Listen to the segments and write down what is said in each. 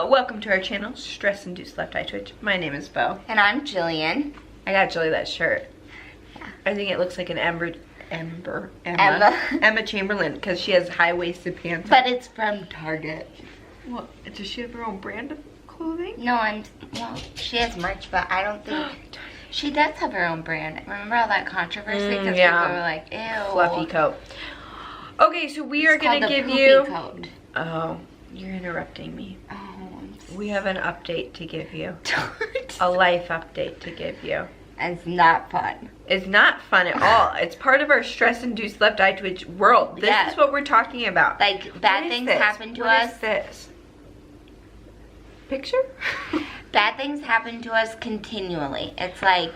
Welcome to our channel, Stress Induced Left Eye Twitch. My name is Bo. And I'm Jillian. I got Jilly that shirt. Yeah. I think it looks like an Emma Chamberlain because she has high-waisted pants. But it's from Target. What? Does she have her own brand of clothing? No, well, she has merch, but I don't think she does have her own brand. Remember all that controversy? Because yeah. people were like, ew. Fluffy coat. Okay, so we are going to give you... Coat. Oh, you're interrupting me. Oh, we have an update to give you. A life update to give you. It's not fun. It's not fun at all. It's part of our stress-induced left eye twitch world. This is what we're talking about. Like, bad things happen to us. What is this? Picture? Bad things happen to us continually. It's like,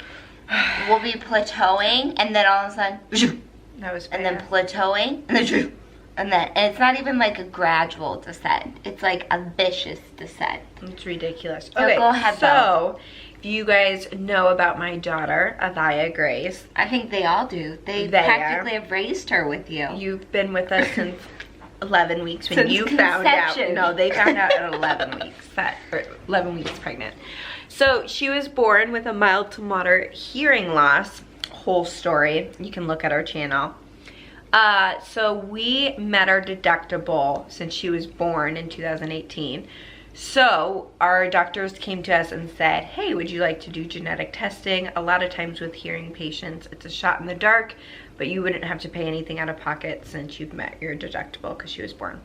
we'll be plateauing, and then all of a sudden, That was and then plateauing, and it's not even like a gradual descent. It's like a vicious descent. It's ridiculous. So okay, go ahead, so if you guys know about my daughter, Avaya Grace. I think they all do. They practically have raised her with you. You've been with us since 11 weeks when Since you found out. conception. No, they found out at 11 weeks. 11 weeks pregnant. So she was born with a mild to moderate hearing loss. Whole story. You can look at our channel. So we met our deductible since she was born in 2018. So our doctors came to us and said, hey, would you like to do genetic testing? A lot of times with hearing patients, it's a shot in the dark, but you wouldn't have to pay anything out of pocket since you've met your deductible because she was born.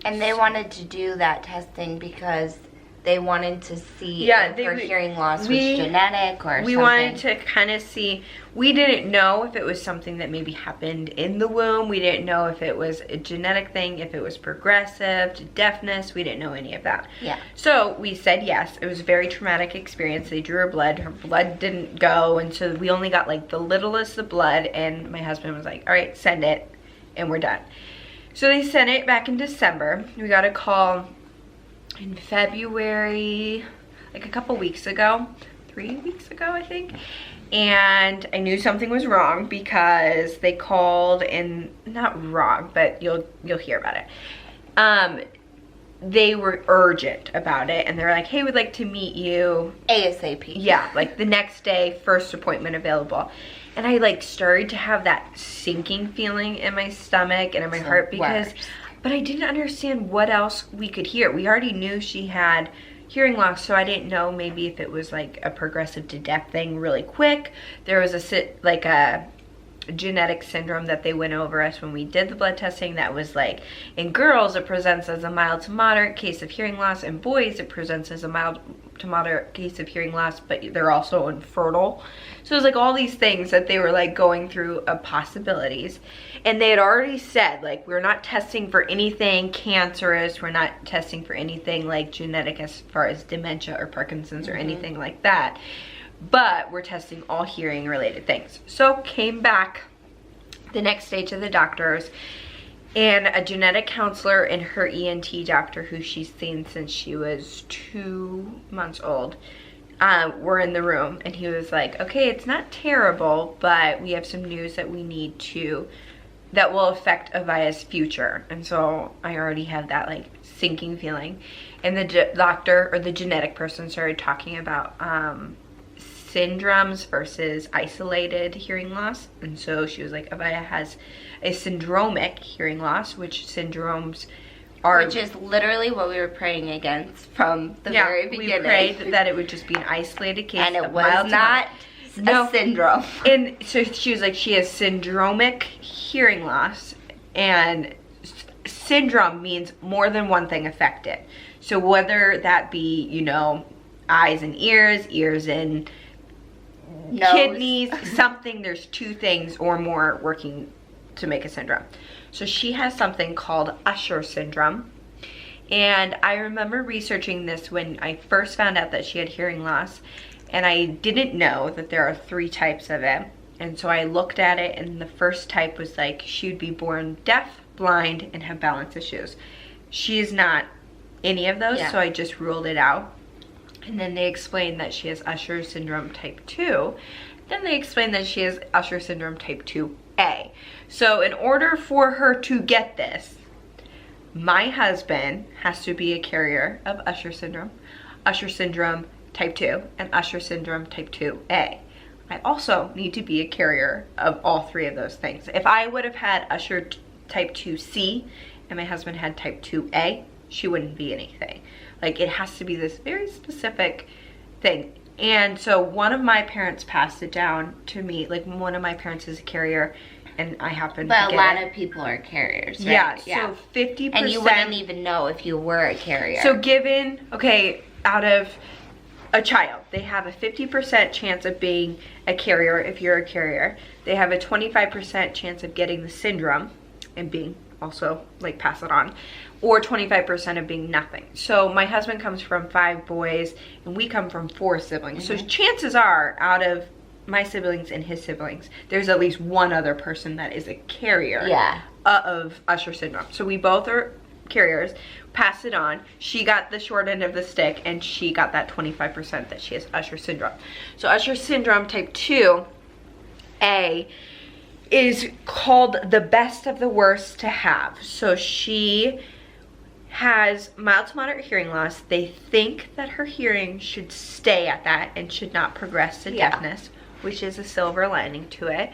And they wanted to do that testing because they wanted to see if her hearing loss was genetic or something. We wanted to kind of see. We didn't know if it was something that maybe happened in the womb. We didn't know if it was a genetic thing, if it was progressive to deafness. We didn't know any of that. Yeah. So we said yes. It was a very traumatic experience. They drew her blood. Her blood didn't go, and so we only got like the littlest of blood, and my husband was like, all right, send it, and we're done. So they sent it back in December. We got a call in February, like a couple weeks ago, 3 weeks ago, I think. And I knew something was wrong because they called, and not wrong, but you'll hear about it. They were urgent about it, and they were like, hey, we'd like to meet you ASAP. Yeah, like the next day, first appointment available. And I like started to have that sinking feeling in my stomach and in my heart because but I didn't understand what else we could hear. We already knew she had hearing loss, so I didn't know maybe if it was like a progressive to deaf thing really quick. There was a genetic syndrome that they went over us when we did the blood testing that was like, in girls it presents as a mild to moderate case of hearing loss, in boys it presents as a mild to moderate case of hearing loss, but they're also infertile. So it was like all these things that they were like going through of possibilities. And they had already said, like, we're not testing for anything cancerous, we're not testing for anything like genetic as far as dementia or Parkinson's or anything like that, but we're testing all hearing related things. So came back the next day to the doctors, and a genetic counselor and her ENT doctor, who she's seen since she was 2 months old, were in the room, and he was like, okay, it's not terrible, but we have some news that we need to, that will affect Avaya's future. And so I already had that like sinking feeling. And the doctor or the genetic person started talking about syndromes versus isolated hearing loss. And so she was like, Avaya has a syndromic hearing loss, which syndromes are... Which is literally what we were praying against from the very beginning. We prayed that it would just be an isolated case. And it was not a syndrome. And so she was like, she has syndromic hearing loss, and syndrome means more than one thing affected. So whether that be, you know, eyes and ears and nose, kidneys, something, there's two things or more working to make a syndrome. So she has something called Usher syndrome. And I remember researching this when I first found out that she had hearing loss, and I didn't know that there are 3 types of it. And so I looked at it, and the first type was like she would be born deaf, blind, and have balance issues. She is not any of those, so I just ruled it out. And then they explained that she has Usher syndrome type 2. Then they explained that she has Usher syndrome type 2A. So in order for her to get this, My husband has to be a carrier of Usher syndrome type 2, and Usher syndrome type 2A. I also need to be a carrier of all 3 of those things. If I would have had Usher type 2C and my husband had type 2A, she wouldn't be anything. Like, it has to be this very specific thing. And so one of my parents passed it down to me. Like, one of my parents is a carrier, and I happen to get it. But a lot of people are carriers, right? Yeah, so 50%. And you wouldn't even know if you were a carrier. So given, okay, out of a child, they have a 50% chance of being a carrier if you're a carrier. They have a 25% chance of getting the syndrome and being also, like, pass it on, or 25% of being nothing. So my husband comes from 5 boys, and we come from 4 siblings. So chances are, out of my siblings and his siblings, there's at least one other person that is a carrier of Usher syndrome. So we both are carriers, pass it on. She got the short end of the stick, and she got that 25% that she has Usher syndrome. So Usher syndrome type 2A is called the best of the worst to have. So she has mild to moderate hearing loss. They think that her hearing should stay at that and should not progress to deafness, which is a silver lining to it.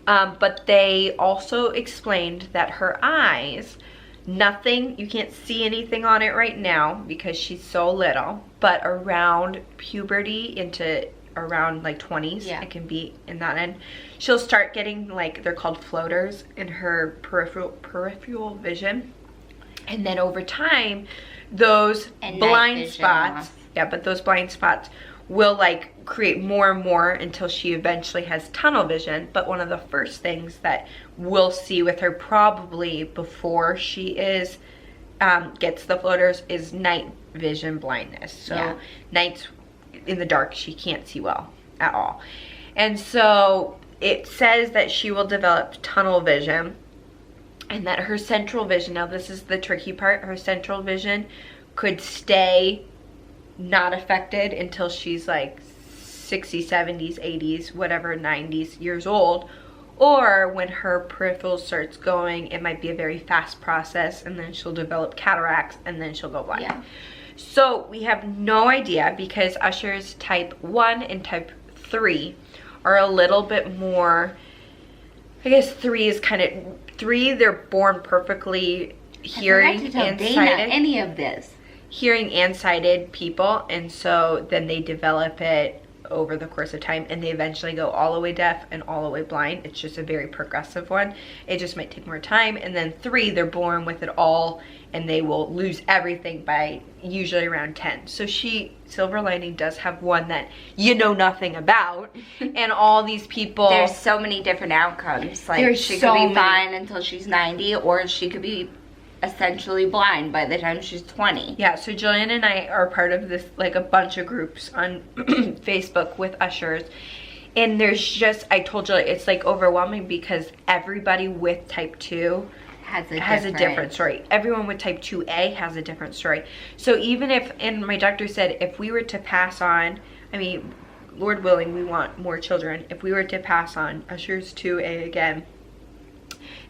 But they also explained that her eyes, nothing, you can't see anything on it right now because she's so little, but around puberty into around like 20s, it can be in that end, she'll start getting, like, they're called floaters in her peripheral vision. And then over time, those blind spots, but those blind spots will, like, create more and more until she eventually has tunnel vision. But one of the first things that we'll see with her probably before she is gets the floaters is night vision blindness. So nights in the dark, she can't see well at all. And so it says that she will develop tunnel vision, and that her central vision, now this is the tricky part, her central vision could stay not affected until she's like 60s, 70s, 80s, whatever, 90s years old. Or when her peripheral starts going, it might be a very fast process, and then she'll develop cataracts, and then she'll go blind. So we have no idea, because Usher's type 1 and type 3 are a little bit more, I guess 3 is kind of, 3, they're born perfectly hearing and sighted. Any of this. Hearing and sighted people, and so then they develop it over the course of time, and they eventually go all the way deaf and all the way blind. It's just a very progressive one. It just might take more time. And then 3, they're born with it all, and they will lose everything by usually around 10. So she, silver lining, does have one that you know nothing about. And all these people, there's so many different outcomes. Like, she could be fine until she's 90, or she could be essentially blind by the time she's 20. Yeah, so Jillian and I are part of this, like, a bunch of groups on Facebook with Ushers, and there's just, I told you, it's like overwhelming, because everybody with type 2 has a different story. Everyone with type 2A has a different story. So even if, and my doctor said, if we were to pass on, I mean, Lord willing, we want more children, if we were to pass on Usher's 2A again,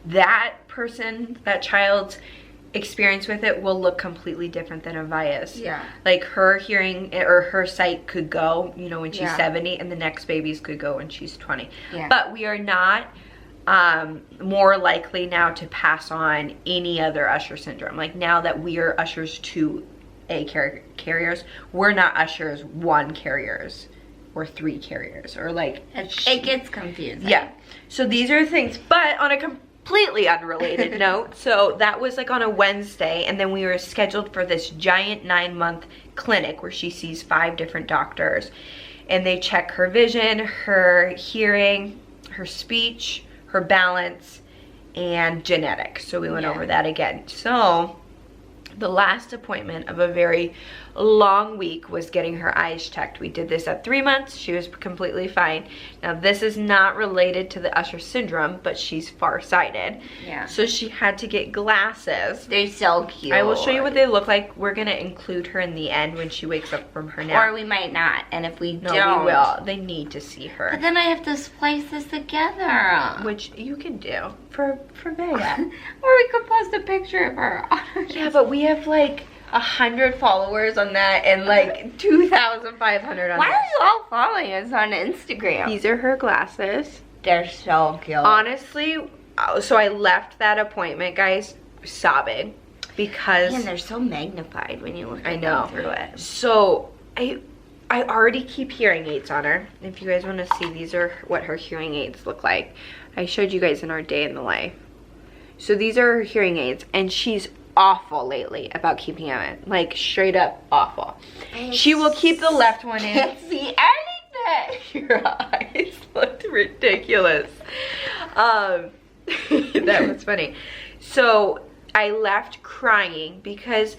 that person, that child's experience with it will look completely different than Avaya's. Yeah. Like, her hearing or her sight could go, you know, when she's 70, and the next baby's could go when she's 20. Yeah. But we are not more likely now to pass on any other Usher syndrome. Like, now that we are Usher's 2A carriers, we're not Usher's 1 carriers or 3 carriers, or like, it gets confusing. Yeah. So these are things, but on a completely unrelated note, so that was like on a Wednesday, and then we were scheduled for this giant 9-month clinic where she sees 5 different doctors, and they check her vision, her hearing, her speech, her balance, and genetics. So we went over that again. So The last appointment of a very long week was getting her eyes checked. We did this at 3 months. She was completely fine. Now this is not related to the Usher syndrome, but she's farsighted. Yeah. So she had to get glasses. They're so cute. I will show you what they look like. We're gonna include her in the end when she wakes up from her nap. Or we might not, and if we don't. We will. They need to see her. But then I have to splice this together. Which you can do for Vega. Or we could post a picture of her. Yeah, but we have like 100 followers on that and like 2,500 on Why that. are you all following us on Instagram? These are her glasses. They're so cute. Honestly, so I left that appointment, guys, sobbing because... Man, they're so magnified when you look at them through it. So I already keep hearing aids on her. If you guys want to see, these are what her hearing aids look like. I showed you guys in our day in the life. So these are her hearing aids, and she's awful lately about keeping them in. Like, straight up awful. She will keep the left one in. Can't see anything. Your eyes looked ridiculous. That was funny. So I left crying because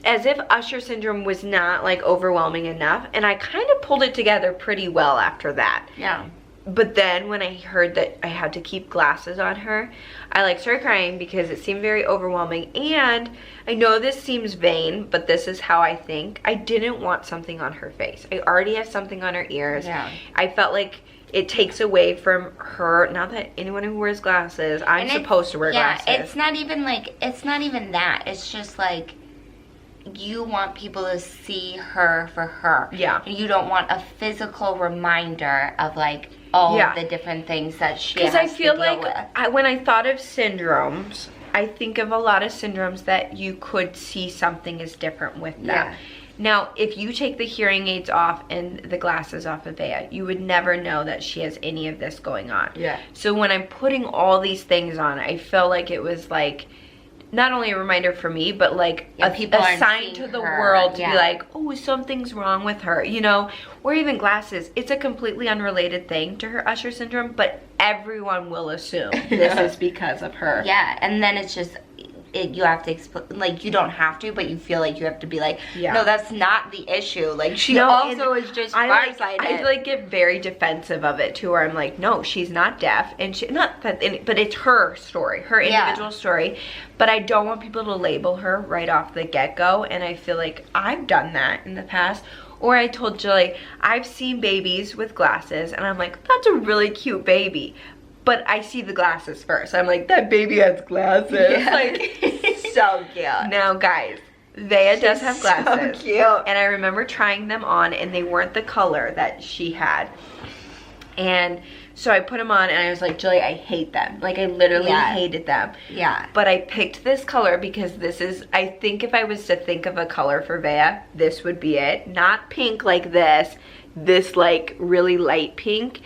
as if Usher syndrome was not like overwhelming enough, and I kind of pulled it together pretty well after that. Yeah. But then when I heard that I had to keep glasses on her, I like started crying because it seemed very overwhelming. And I know this seems vain, but this is how I think. I didn't want something on her face. I already have something on her ears. Yeah. I felt like it takes away from her. Not that anyone who wears glasses, I'm supposed to wear glasses. Yeah, it's not even that. It's just like, you want people to see her for her. Yeah. And you don't want a physical reminder of like all of the different things that she has to deal with. Because I feel like when I thought of syndromes, I think of a lot of syndromes that you could see something is different with them. Yeah. Now, if you take the hearing aids off and the glasses off of Bea, you would never know that she has any of this going on. Yeah. So when I'm putting all these things on, I feel like it was like not only a reminder for me, but like a sign to the world to be like, oh, something's wrong with her, you know? Or even glasses. It's a completely unrelated thing to her Usher syndrome, but everyone will assume this is because of her. Yeah, and then it's just, you have to explain, like, you don't have to, but you feel like you have to be like, no, that's not the issue. Like, she also is just farsighted. I like get very defensive of it too, where I'm like, no, she's not deaf, and she not that, but it's her story, her individual story. But I don't want people to label her right off the get-go, and I feel like I've done that in the past. Or I told Julie, I've seen babies with glasses, and I'm like, that's a really cute baby. But I see the glasses first. I'm like, that baby has glasses. Yeah. Like, so cute. Now, guys, Vea does have glasses. So cute. And I remember trying them on, and they weren't the color that she had. And so I put them on, and I was like, Julie, I hate them. Like, I literally hated them. Yeah. But I picked this color because this is, I think if I was to think of a color for Vea, this would be it. Not pink like this like really light pink.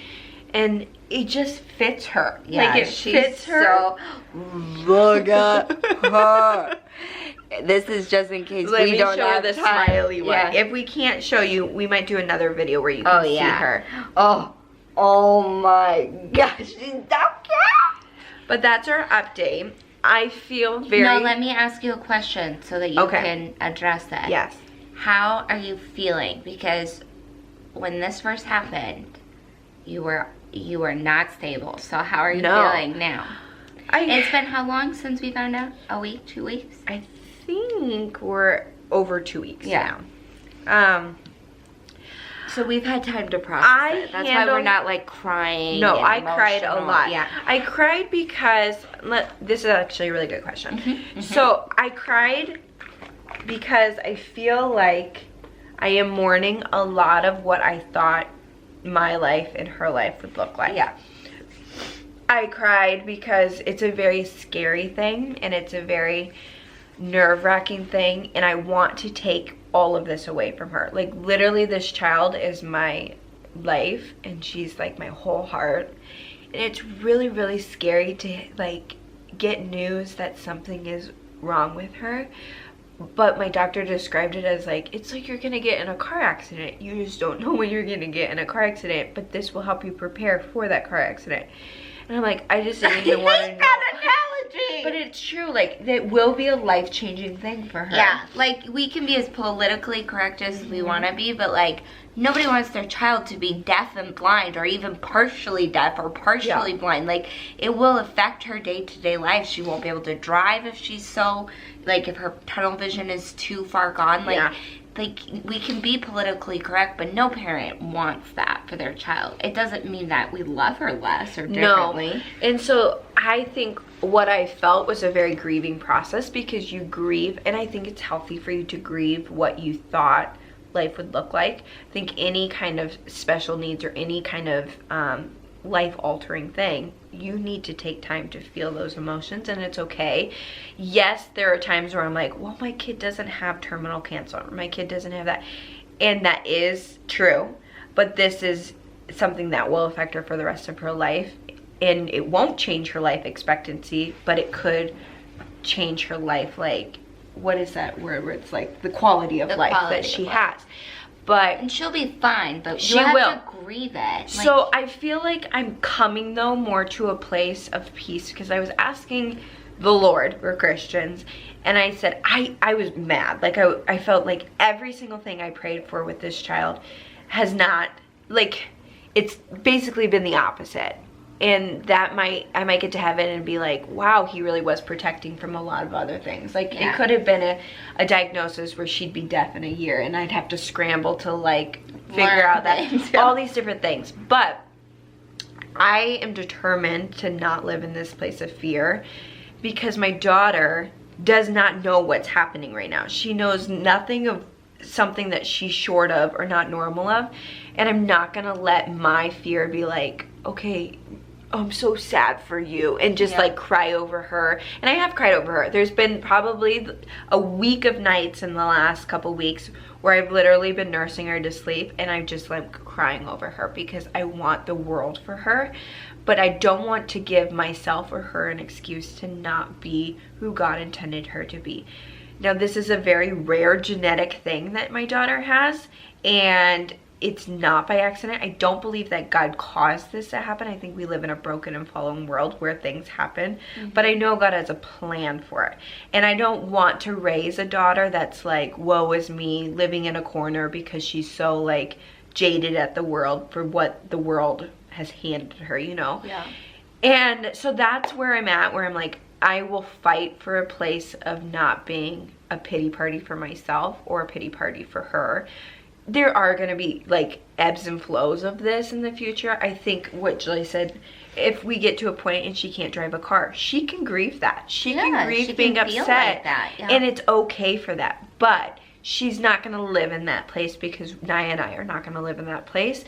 And it just fits her. Yeah, like, it fits her. So, look at her. This is just in case we don't have the time. Smiley one. If we can't show you, we might do another video where you can see her. Oh my gosh, she's so cute. But that's our update. I feel very... No, let me ask you a question so that you can address that. Yes. How are you feeling? Because when this first happened, you were not stable. So how are you feeling now? It's been how long since we found out? A week, 2 weeks? I think we're over 2 weeks now. So we've had time to process it. That's why we're not like crying. No, I cried a lot. Yeah. I cried because, this is actually a really good question. So I cried because I feel like I am mourning a lot of what I thought my life and her life would look like. Yeah. I cried because it's a very scary thing, and it's a very nerve-wracking thing, and I want to take all of this away from her. Like, literally, this child is my life, and she's like my whole heart, and it's really, really scary to like get news that something is wrong with her. But my doctor described it as like, it's like you're gonna get in a car accident. You just don't know when you're gonna get in a car accident, but this will help you prepare for that car accident. And I'm like, I just didn't even want to know. That dream. But it's true. Like, it will be a life-changing thing for her. Yeah. Like, we can be as politically correct as we want to be, but, like, nobody wants their child to be deaf and blind, or even partially deaf or partially blind. Like, it will affect her day-to-day life. She won't be able to drive if she's so, like, if her tunnel vision is too far gone. Like, like, we can be politically correct, but no parent wants that for their child. It doesn't mean that we love her less or differently. No. And so I think what I felt was a very grieving process, because you grieve, and I think it's healthy for you to grieve what you thought life would look like. I think any kind of special needs or any kind of life-altering thing, you need to take time to feel those emotions, and it's okay. Yes, there are times where I'm like, well, my kid doesn't have terminal cancer, or my kid doesn't have that, and that is true, but this is something that will affect her for the rest of her life, and it won't change her life expectancy, but it could change her life, like, what is that word where it's like the quality of life that she has. But and she'll be fine, but she you have will to grieve it. So I feel like I'm coming though more to a place of peace, because I was asking the Lord, we're Christians, and I said I was mad. Like, I felt like every single thing I prayed for with this child has not, like, it's basically been the opposite. And that I might get to heaven and be like, wow, he really was protecting from a lot of other things. Like, it could have been a diagnosis where she'd be deaf in a year, and I'd have to scramble to, like, figure out that, all these different things. But I am determined to not live in this place of fear, because my daughter does not know what's happening right now. She knows nothing of something that she's short of or not normal of, and I'm not gonna let my fear be like, okay, I'm so sad for you, and just like cry over her. And I have cried over her. There's been probably a week of nights in the last couple weeks where I've literally been nursing her to sleep, and I'm just like crying over her, because I want the world for her, but I don't want to give myself or her an excuse to not be who God intended her to be. Now, this is a very rare genetic thing that my daughter has, and it's not by accident. I don't believe that God caused this to happen. I think we live in a broken and fallen world where things happen, but I know God has a plan for it. And I don't want to raise a daughter that's like, woe is me, living in a corner because she's so, like, jaded at the world for what the world has handed her, you know? Yeah. And so that's where I'm at, where I'm like, I will fight for a place of not being a pity party for myself or a pity party for her. There are going to be, like, ebbs and flows of this in the future. I think what Julie said, if we get to a point and she can't drive a car, she can grieve that. She can grieve being upset. Like that. Yeah. And it's okay for that. But she's not going to live in that place, because Naya and I are not going to live in that place.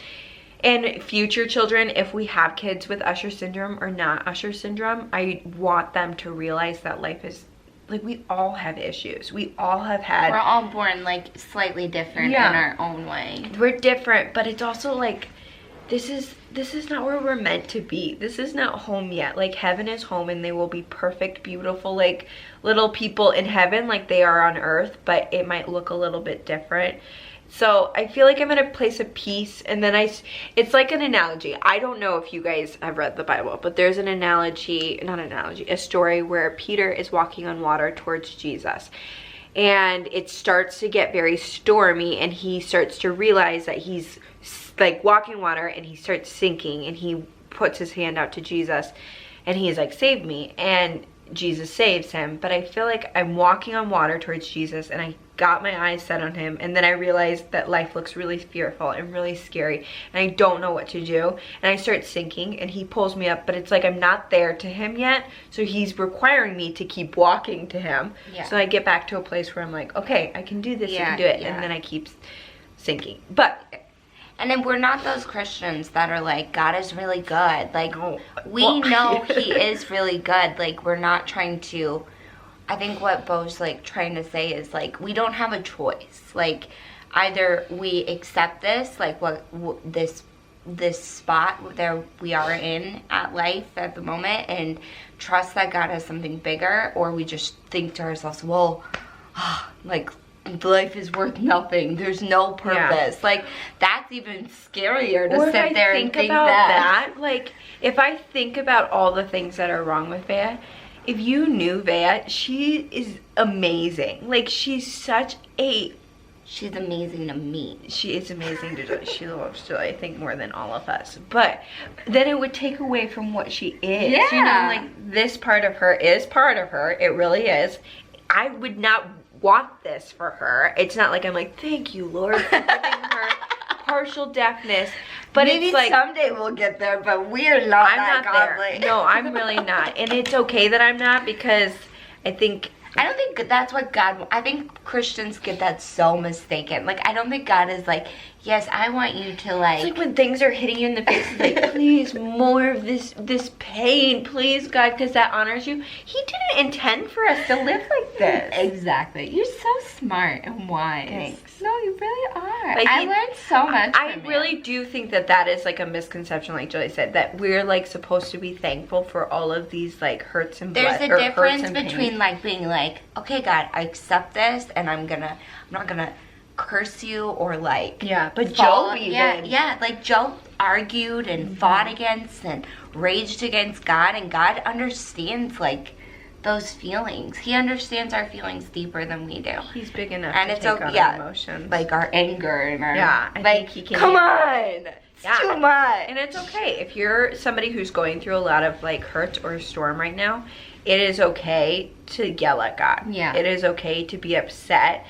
And future children, if we have kids with Usher syndrome or not Usher syndrome, I want them to realize that life is, like, we all have issues. We all have had... We're all born, like, slightly different in our own way. We're different, but it's also, like, this is not where we're meant to be. This is not home yet. Like, heaven is home, and they will be perfect, beautiful, like, little people in heaven like they are on earth, but it might look a little bit different. So I feel like I'm in a place of peace, and then it's like an analogy. I don't know if you guys have read the Bible, but there's an analogy, not an analogy, a story where Peter is walking on water towards Jesus. And it starts to get very stormy, and he starts to realize that he's, like, walking water, and he starts sinking, and he puts his hand out to Jesus, and he's like, save me. And Jesus saves him. But I feel like I'm walking on water towards Jesus, and I got my eyes set on him, and then I realized that life looks really fearful and really scary, and I don't know what to do, and I start sinking, and he pulls me up, but it's like I'm not there to him yet, so he's requiring me to keep walking to him. So I get back to a place where I'm like, okay, I can do this, I can do it, and then I keep sinking. But and then we're not those Christians that are like, God is really good. Like, we know he is really good. Like, we're not trying to, I think what Bo's, like, trying to say is, like, we don't have a choice. Like, either we accept this, like, this spot that we are in at life at the moment, and trust that God has something bigger, or we just think to ourselves, well, like, life is worth nothing. There's no purpose. Like, that's even scarier to sit there and think about that. Like, if I think about all the things that are wrong with Bea, if you knew Vea, she is amazing. Like, she's amazing to me. She is amazing to Joy. She loves Joy, I think, more than all of us. But then it would take away from what she is. Yeah. You know, like, this part of her is part of her. It really is. I would not want this for her. It's not like I'm like, thank you, Lord, for giving her partial deafness. But maybe it's like, someday we'll get there, but we're not. I'm not godly. there. No, I'm really not. And it's okay that I'm not, because I don't think that's what God, I think Christians get that so mistaken. Like, I don't think God is like, yes, I want you to like. It's like when things are hitting you in the face, it's like, please, more of this pain, please, God, because that honors you. He didn't intend for us to live like this. Exactly. You're so smart and wise. Thanks. No, you really are. Like, I learned so much I really do think that is like a misconception, like Joy said, that we're like supposed to be thankful for all of these like hurts and there's a difference between like being like, okay, God, I accept this, and I'm not gonna curse you or like, yeah, but Job even, like Job argued and fought against and raged against God, and God understands like those feelings. He understands our feelings deeper than we do. He's big enough and to take on our emotions, like our anger and our I think he can. Come on, it's too much. And it's okay if you're somebody who's going through a lot of like hurt or storm right now. It is okay to yell at God. Yeah, it is okay to be upset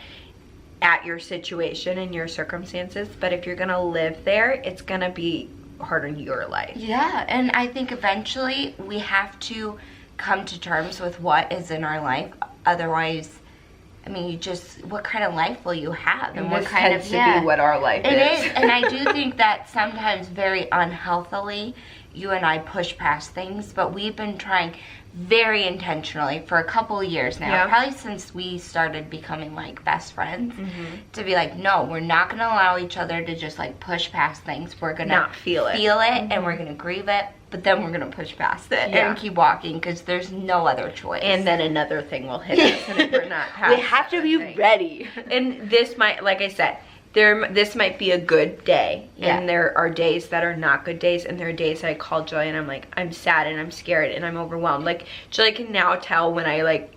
at your situation and your circumstances, but if you're gonna live there, it's gonna be hard on your life. Yeah, and I think eventually we have to come to terms with what is in our life. Otherwise, I mean, what kind of life will you have? And what kind of to be what our life is. It is, and I do think that sometimes very unhealthily, you and I push past things, but we've been trying very intentionally for a couple of years now, probably since we started becoming like best friends, to be like, no, we're not going to allow each other to just like push past things. We're going to not feel it, and we're going to grieve it, but then we're going to push past it and keep walking, because there's no other choice. And then another thing will hit us, and if we're not past we have to be ready. And this might, like I said, this might be a good day, and there are days that are not good days, and there are days that I call Joy and I'm like, I'm sad and I'm scared and I'm overwhelmed. Like, Joy can now tell when I like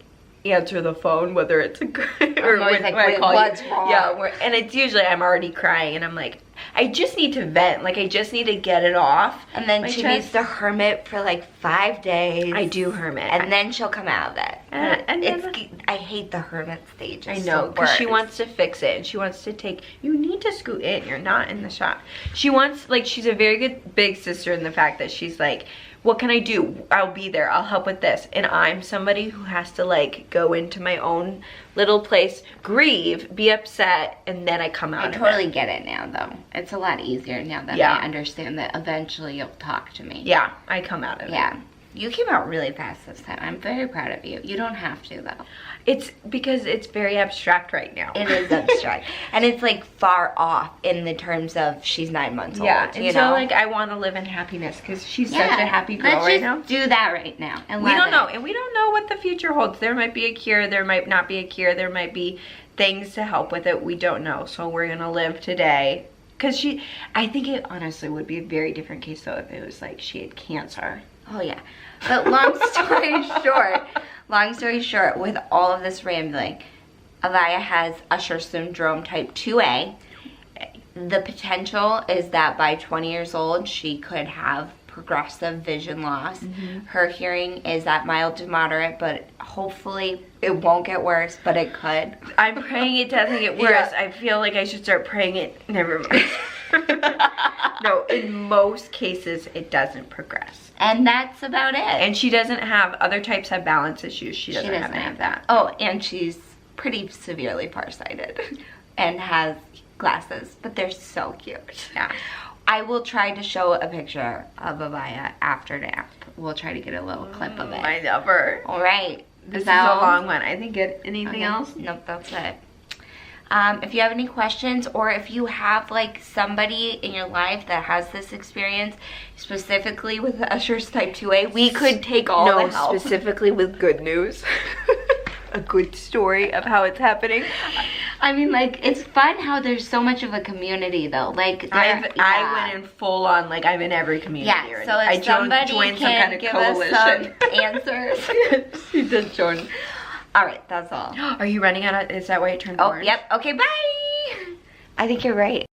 answer the phone whether it's a good or when I call what's you. Wrong? Yeah, and it's usually I'm already crying and I'm like, I just need to vent. Like, I just need to get it off. And then she needs to hermit for like 5 days. I do hermit. And then she'll come out of it. And I hate the hermit stage. I know, because she wants to fix it. And she wants to you need to scoot in. You're not in the shop. She wants, like, she's a very good big sister in the fact that she's like, what can I do? I'll be there. I'll help with this. And I'm somebody who has to like go into my own little place, grieve, be upset, and then I come out. I totally get it now, though. It's a lot easier now that I understand that eventually you'll talk to me. Yeah, I come out of it. Yeah. You came out really fast this time. I'm very proud of you. You don't have to, though. It's because it's very abstract right now. It is abstract. And it's like far off in the terms of she's 9 months old. Yeah, and so like I want to live in happiness because she's such a happy girl right now. Let's just do that right now. And we don't know. And we don't know what the future holds. There might be a cure. There might not be a cure. There might be things to help with it. We don't know. So we're going to live today. Because I think it honestly would be a very different case though if it was like she had cancer. Oh yeah. But long story short, with all of this rambling, Avaya has Usher syndrome type 2A. The potential is that by 20 years old, she could have progressive vision loss. Her hearing is at mild to moderate, but hopefully it won't get worse, but it could. I'm praying it doesn't get worse. I feel like I should start praying it. Never mind. No, in most cases, it doesn't progress. And that's about it. And she doesn't have, other types have balance issues. She doesn't have any of that. Oh, and she's pretty severely farsighted and has glasses, but they're so cute. Yeah. I will try to show a picture of Avaya after nap. We'll try to get a little clip of it. I love her. All right. This is a long one. I think anything else? Nope, that's it. If you have any questions, or if you have like somebody in your life that has this experience, specifically with Usher's type 2A, we could take all the help. Specifically with good news. A good story of how it's happening. I mean, like, it's fun how there's so much of a community, though. Like, I went in full on, like, I'm in every community. Yeah, so if somebody can give us some answers. She did join. All right, that's all. Are you running out of, is that why it turned orange? Yep. Okay, bye. I think you're right.